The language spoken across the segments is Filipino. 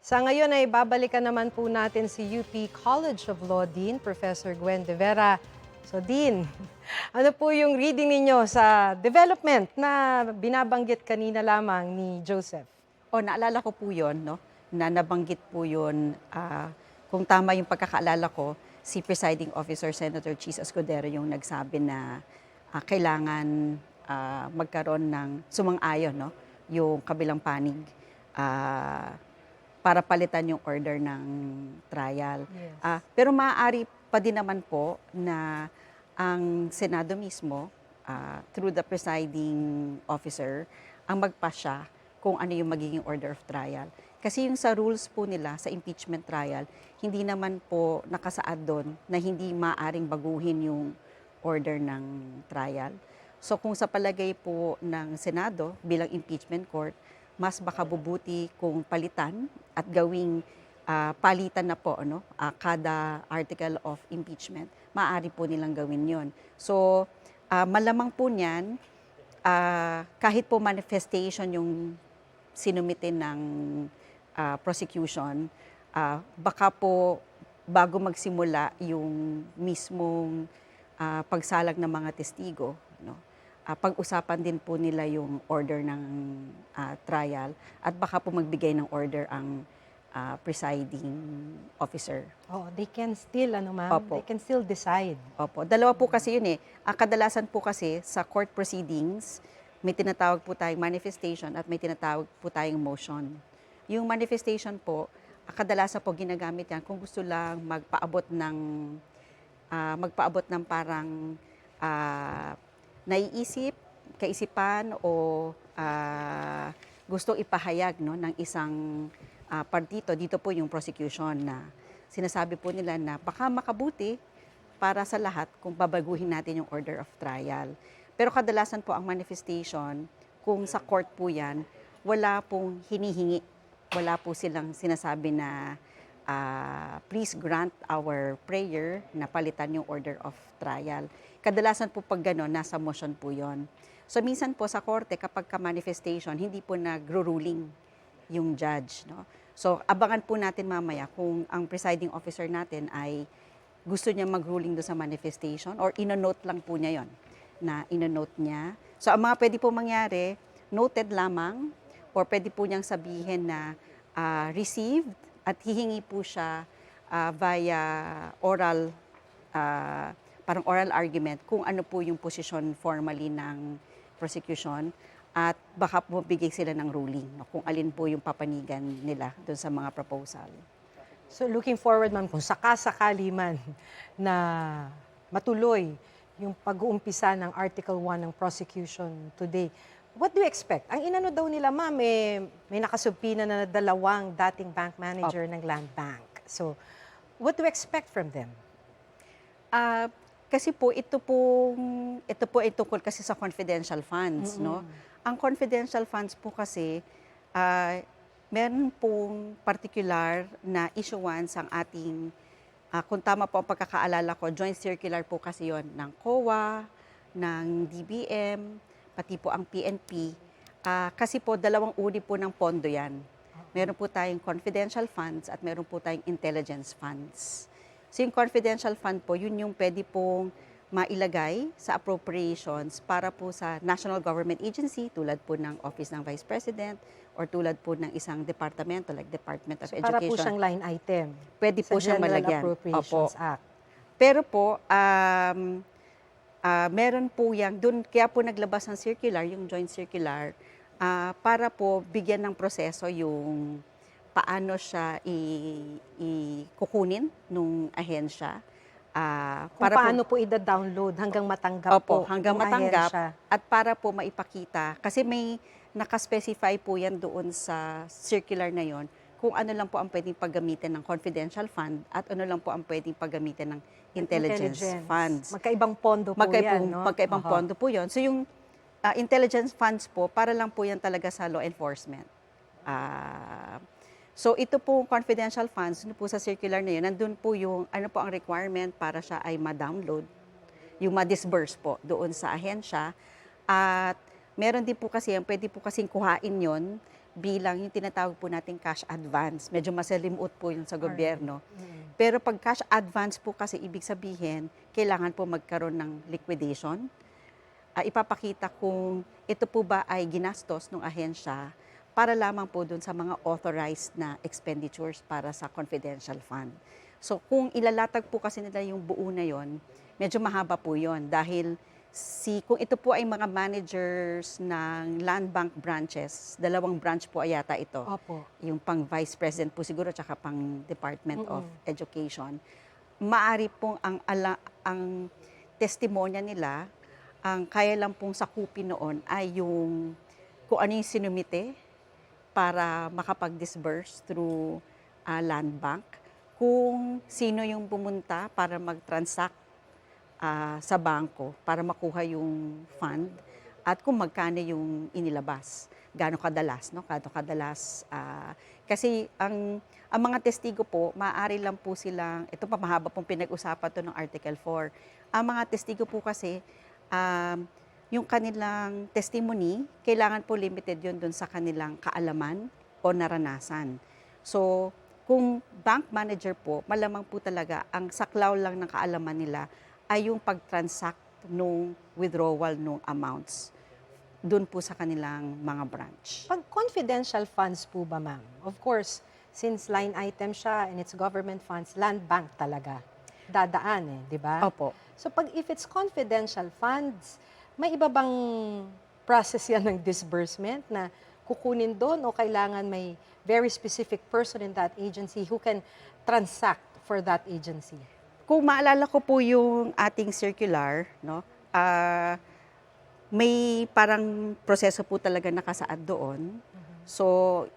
Sa ngayon ay babalikan naman po natin si UP College of Law Dean, Professor Gwen de Vera. So Dean, ano po yung reading ninyo sa development na binabanggit kanina lamang ni Joseph? Naalala ko po yun, no? Na nabanggit po yun, kung tama yung pagkakaalala ko, si Presiding Officer Senator Cheese Escudero yung nagsabi na kailangan magkaroon ng sumang-ayon, no? Yung kabilang panig para palitan yung order ng trial. Yes. Pero maaari pa din naman po na ang Senado mismo, through the presiding officer, ang magpasya kung ano yung magiging order of trial. Kasi yung sa rules po nila sa impeachment trial, hindi naman po nakasaad doon na hindi maaring baguhin yung order ng trial. So kung sa palagay po ng Senado bilang impeachment court, mas baka bubuti kung palitan at gawing palitan na po kada article of impeachment, maaari po nilang gawin yon. So malamang po niyan, kahit po manifestation yung sinumitin ng prosecution, baka po bago magsimula yung mismong pagsalag ng mga testigo, pag-usapan din po nila yung order ng trial at baka po magbigay ng order ang presiding officer. Oh, they can still, ma'am? Opo. They can still decide. Opo. Dalawa po kasi yun eh. Kadalasan po kasi sa court proceedings, may tinatawag po tayong manifestation at may tinatawag po tayong motion. Yung manifestation po, kadalasan po ginagamit yan kung gusto lang magpaabot ng parang naiisip, kaisipan o gustong ipahayag ng isang partito. Dito po yung prosecution na sinasabi po nila na baka makabuti para sa lahat kung babaguhin natin yung order of trial. Pero kadalasan po ang manifestation, kung sa court po yan, wala pong hinihingi. Wala po silang sinasabi na please grant our prayer na palitan yung order of trial. Kadalasan po pag gano'n, nasa motion po yon. So minsan po sa korte, kapag ka-manifestation, hindi po nagro-ruling yung judge. No? So abangan po natin mamaya kung ang presiding officer natin ay gusto niya mag-ruling do sa manifestation or ino-note lang po niya yon na ino-note niya. So ang mga pwede po mangyari, noted lamang or pwede po niyang sabihin na received at hihingi po siya via oral parang oral argument kung ano po yung posisyon formally ng prosecution at baka po bigay sila ng ruling kung alin po yung papanigan nila doon sa mga proposal. So looking forward, ma'am, kung sakasakali man na matuloy yung pag-uumpisa ng Article 1 ng prosecution today, what do you expect? Ang inano daw nila, ma'am, may nakasubpina na dalawang dating bank manager ng Land Bank. So what do you expect from them? Kasi po ito po ay tungkol kasi sa confidential funds, no? Ang confidential funds po kasi meron pong particular na issuance ang ating kung tama po ang pagkakaalala ko, joint circular po kasi yon ng COA, ng DBM, pati po ang PNP. Kasi po dalawang uri po ng pondo yan. Meron po tayong confidential funds at meron po tayong intelligence funds. So yung confidential fund po, yun yung pwede pong mailagay sa appropriations para po sa national government agency tulad po ng Office ng Vice President or tulad po ng isang departamento like Department of Education. Para po siyang line item. Pwede po siyang malagyan. Appropriations Act. Pero po, meron po yan, dun, kaya po naglabas ng circular, yung joint circular, para po bigyan ng proseso yung paano siya kukunin nung ahensya. Kung paano po i-download hanggang matanggap po. Hanggang matanggap at para po maipakita. Kasi may nakaspecify po yan doon sa circular na yon kung ano lang po ang pwedeng paggamitin ng confidential fund at ano lang po ang pwedeng paggamitin ng intelligence funds. Magkaibang pondo po yan, no? Magkaibang pondo po yon. So yung intelligence funds po, para lang po yan talaga sa law enforcement. So ito po confidential funds, po sa circular na yun, nandun po yung ano po ang requirement para siya ay ma-download, yung ma-disburse po doon sa ahensya. At meron din po kasi, pwede po kasing kuhain yon bilang yung tinatawag po nating cash advance. Medyo masalimuot po yun sa gobyerno. Mm. Pero pag cash advance po kasi ibig sabihin, kailangan po magkaroon ng liquidation. Ipapakita kung ito po ba ay ginastos ng ahensya para lamang po dun sa mga authorized na expenditures para sa confidential fund. So kung ilalatag po kasi nila yung buo na yon, medyo mahaba po yon dahil kung ito po ay mga managers ng land bank branches, 2 branch po ay yata ito. Opo. Yung pang vice president po siguro tsaka pang Department of Mm-mm. Education. Maari pong ang testimonya nila, ang kaya lang pong sakupin noon ay yung kung ano yung sinumite para makapag-disburse through land bank, kung sino yung pumunta para mag-transact sa bangko para makuha yung fund at kung magkano yung inilabas. Gaano kadalas, no? Gaano kadalas. Kasi ang mga testigo po, maaari lang po silang, ito pa mahaba pong pinag-usapan to ng Article 4. Ang mga testigo po kasi, yung kanilang testimony, kailangan po limited yun dun sa kanilang kaalaman o naranasan. So, kung bank manager po, malamang po talaga ang saklaw lang ng kaalaman nila ay yung pag-transact nung withdrawal nung amounts doon po sa kanilang mga branch. Pag confidential funds po ba, ma'am? Of course, since line item siya and it's government funds, land bank talaga. Dadaan di ba? Opo. So pag if it's confidential funds, may iba bang process yan ng disbursement na kukunin doon o kailangan may very specific person in that agency who can transact for that agency? Kung maalala ko po yung ating circular, no? May parang proseso po talaga nakasaad doon. So,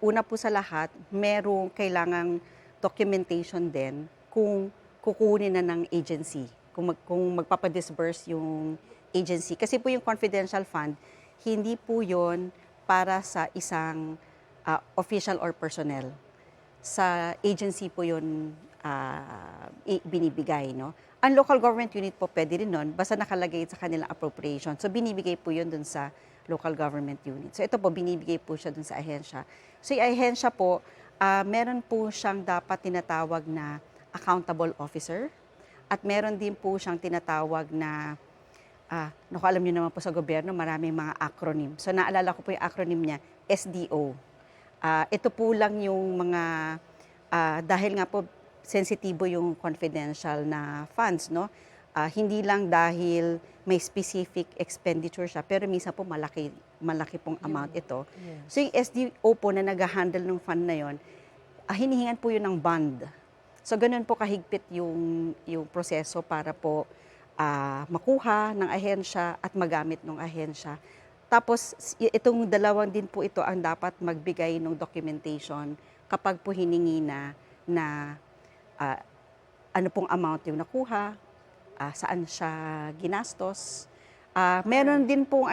una po sa lahat, merong kailangang documentation din kung kukunin na ng agency, kung magpapadisburse yung agency. Kasi po yung confidential fund, hindi po yon para sa isang official or personnel. Sa agency po yun binibigay, no? Ang local government unit po pwede rin nun, basta nakalagay sa kanilang appropriation. So, binibigay po yun dun sa local government unit. So, ito po, binibigay po siya dun sa ahensya. So, yung ahensya po, meron po siyang dapat tinatawag na accountable officer at meron din po siyang tinatawag na, alam niyo naman po sa gobyerno, maraming mga acronym. So, naalala ko po yung acronym niya, SDO. Ito po lang yung mga, dahil nga po, sensitibo yung confidential na funds, no? Hindi lang dahil may specific expenditure siya, pero minsan po malaki pong amount ito. Yes. So yung SDO po na nag-handle ng fund na yon, hinihingan po yun ng bond. So ganun po kahigpit yung proseso para po makuha ng ahensya at magamit ng ahensya. Tapos itong dalawang din po ito ang dapat magbigay ng documentation kapag po hiningi na ano pong amount yung nakuha, saan siya ginastos. Meron din pong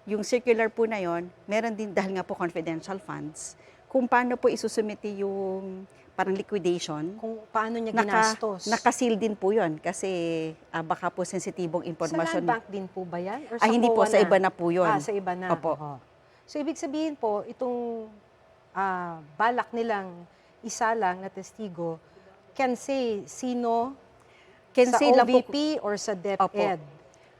yung circular po na yon, meron din dahil nga po confidential funds, kung paano po isusumiti yung parang liquidation. Kung paano niya ginastos. Nakasil din po yon kasi baka po sensitibong Sa impormasyon. land bank din po ba yan? Or sa Hindi po, COA sa iba na po yun. Sa iba na. Opo. Oo. So, ibig sabihin po, itong balak nilang isa lang na testigo can say sino sa Lang po, OVP or sa DepEd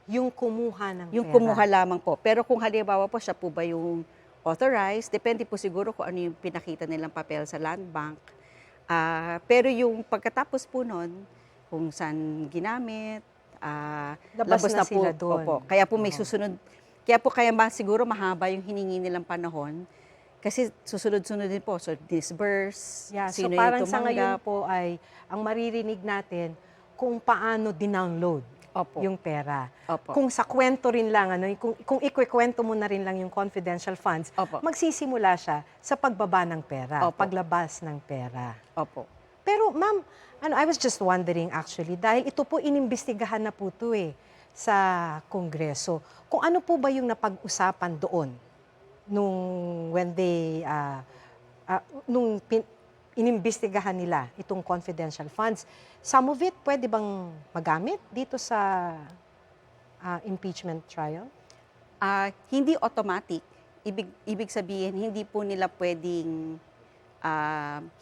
yung kumuha ng yung pera. kumuha lamang po. Pero kung halimbawa po siya po ba yung authorized, depende po siguro kung ano yung pinakita nilang papel sa land bank. Pero yung pagkatapos po nun, kung saan ginamit, Labas na po. sila doon. Opo. Kaya po may susunod. Kaya siguro mahaba yung hiningi nilang panahon. Kasi susunod-sunod din po. So, disburse, Yeah, so sino parang yung sa ngayon tumanggap. po ay ang maririnig natin kung paano dinownload Opo. yung pera. Opo. Kung sa kwento rin lang, kung ikwekwento mo na rin lang yung confidential funds, Opo. magsisimula siya sa pagbaba ng pera, Opo. paglabas ng pera. Opo. Pero ma'am, I was just wondering actually, dahil ito po inimbestigahan na po ito sa Kongreso. Kung ano po ba yung napag-usapan doon when they, inimbestigahan nila itong confidential funds. Some of it pwede bang magamit dito sa impeachment trial? Hindi automatic ibig sabihin, hindi po nila pwedeng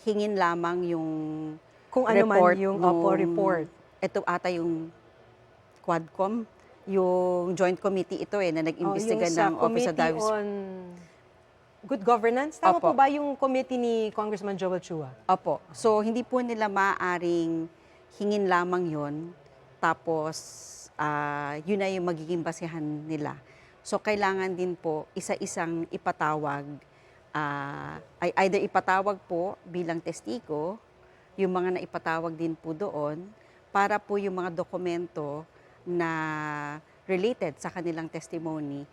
hingin lamang yung Kung ano man report yung nung, report. ito ata yung Quadcom, yung joint committee ito na Yung nag-imbestiga sa ng Office of the Committee on Good Governance. Tama po Opo. ba yung committee ni Congressman Joel Chua? Opo. So, hindi po nila maaaring hingin lamang yon. Tapos, yun na yung magiging basehan nila. So, kailangan din po isa-isang ipatawag. Ay either ipatawag po bilang testigo, yung mga naipatawag din po doon, para po yung mga dokumento na related sa kanilang testimony,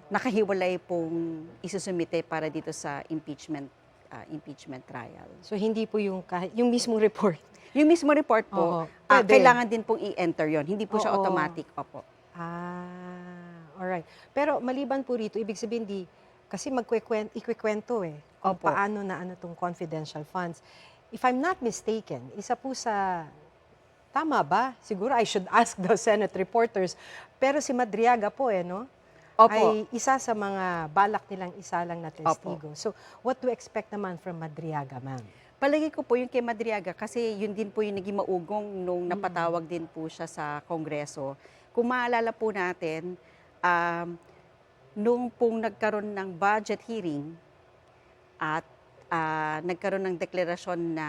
nakahiwalay pong isusumite para dito sa impeachment trial. So hindi po yung yung mismong report. Yung mismo report po, Oo, pwede. kailangan din pong i-enter yon. Hindi po siya Oo. automatic. Opo. Alright. Pero maliban po rito, ibig sabihin kasi ikwikwento kung Opo. paano na tong confidential funds. If I'm not mistaken, isa po sa, tama ba? Siguro I should ask the Senate reporters. Pero si Madriaga po no? Opo. Ay isa sa mga balak nilang isa lang na testigo. So, what to expect naman from Madriaga, ma'am? Palagi ko po yung kay Madriaga kasi yun din po yung naging maugong nung napatawag din po siya sa Kongreso. Kung maalala po natin, nung pong nagkaroon ng budget hearing at nagkaroon ng deklarasyon na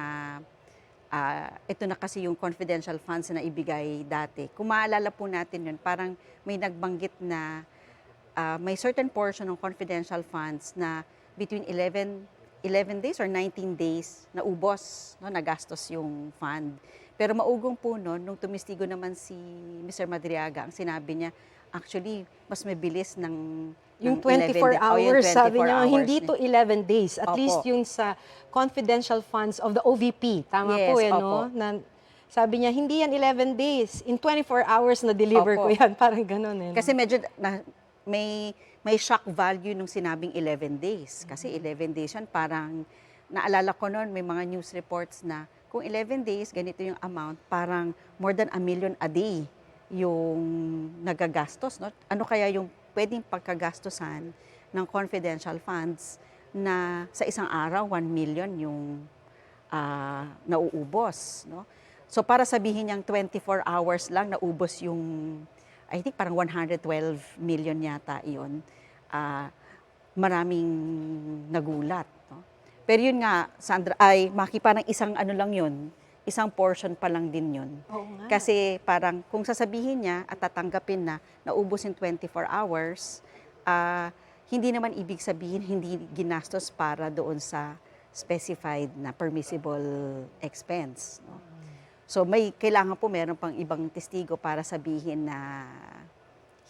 ito na kasi yung confidential funds na ibigay dati. Kung maalala po natin yun, parang may nagbanggit na may certain portion ng confidential funds na between 11 days or 19 days na ubos, nagastos yung fund. Pero maugong po nung tumistigo naman si Mr. Madriaga, ang sinabi niya, actually, mas mabilis ng Yung 11 24 hours, yung 24 sabi niya, hours hindi to 11 days. At Opo. least yung sa confidential funds of the OVP. Tama Yes, po opo. Na, sabi niya, hindi yan 11 days. In 24 hours na-deliver Opo. ko yan. Parang ganun Kasi medyo may shock value nung sinabing 11 days. Kasi 11 days yan, parang naalala ko noon, may mga news reports na kung 11 days, ganito yung amount, parang more than 1 million a day yung nagagastos. No? Ano kaya yung pwedeng pagkagastosan ng confidential funds na sa isang araw, 1 million yung nauubos. No? So para sabihin niyang 24 hours lang, naubos yung I think parang 112 million yata iyon. Maraming nagulat. No? Pero yun nga, Sandra, parang isang ano lang yun, isang portion pa lang din yun. Oo nga. Kasi parang kung sasabihin niya at tatanggapin na naubos in 24 hours, hindi naman ibig sabihin hindi ginastos para doon sa specified na permissible expense. No? So kailangan po meron pang ibang testigo para sabihin na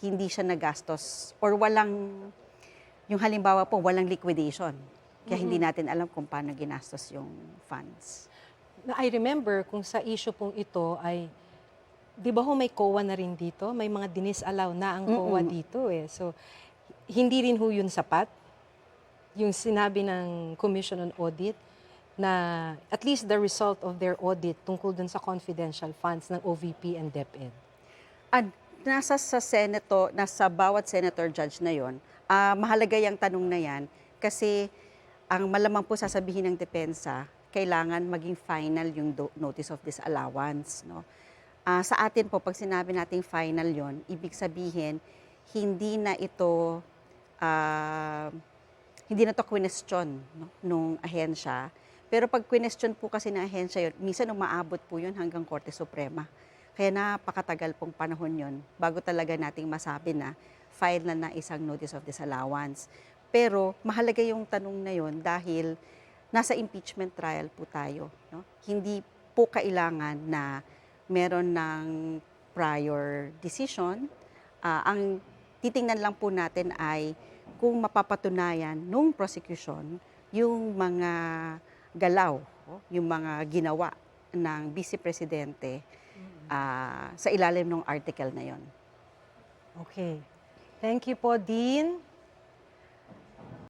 hindi siya nagastos or yung halimbawa po, walang liquidation. Kaya hindi natin alam kung paano ginastos yung funds. I remember kung sa issue pong ito ay, di ba may COA na rin dito? May mga dinis-allow na ang COA dito So, hindi rin yun sapat. Yung sinabi ng Commission on Audit, na at least the result of their audit tungkol dun sa confidential funds ng OVP and DepEd. At nasa bawat senator judge na yon, mahalaga yung tanong na yan kasi ang malamang po sasabihin ng depensa, kailangan maging final yung notice of disallowance. No? Sa atin po, pag sinabi nating final yon, ibig sabihin, hindi na ito question nung ahensya. Pero pag question po kasi ng ahensya yun, minsan umaabot po yun hanggang Korte Suprema. Kaya napakatagal pong panahon yun bago talaga nating masabi na file na isang notice of disallowance. Pero mahalaga yung tanong na yun dahil nasa impeachment trial po tayo. No? Hindi po kailangan na meron ng prior decision. Ang titingnan lang po natin ay kung mapapatunayan nung prosecution yung mga galaw, yung mga ginawa ng Vice Presidente sa ilalim ng article na yon. Okay. Thank you po, Dean.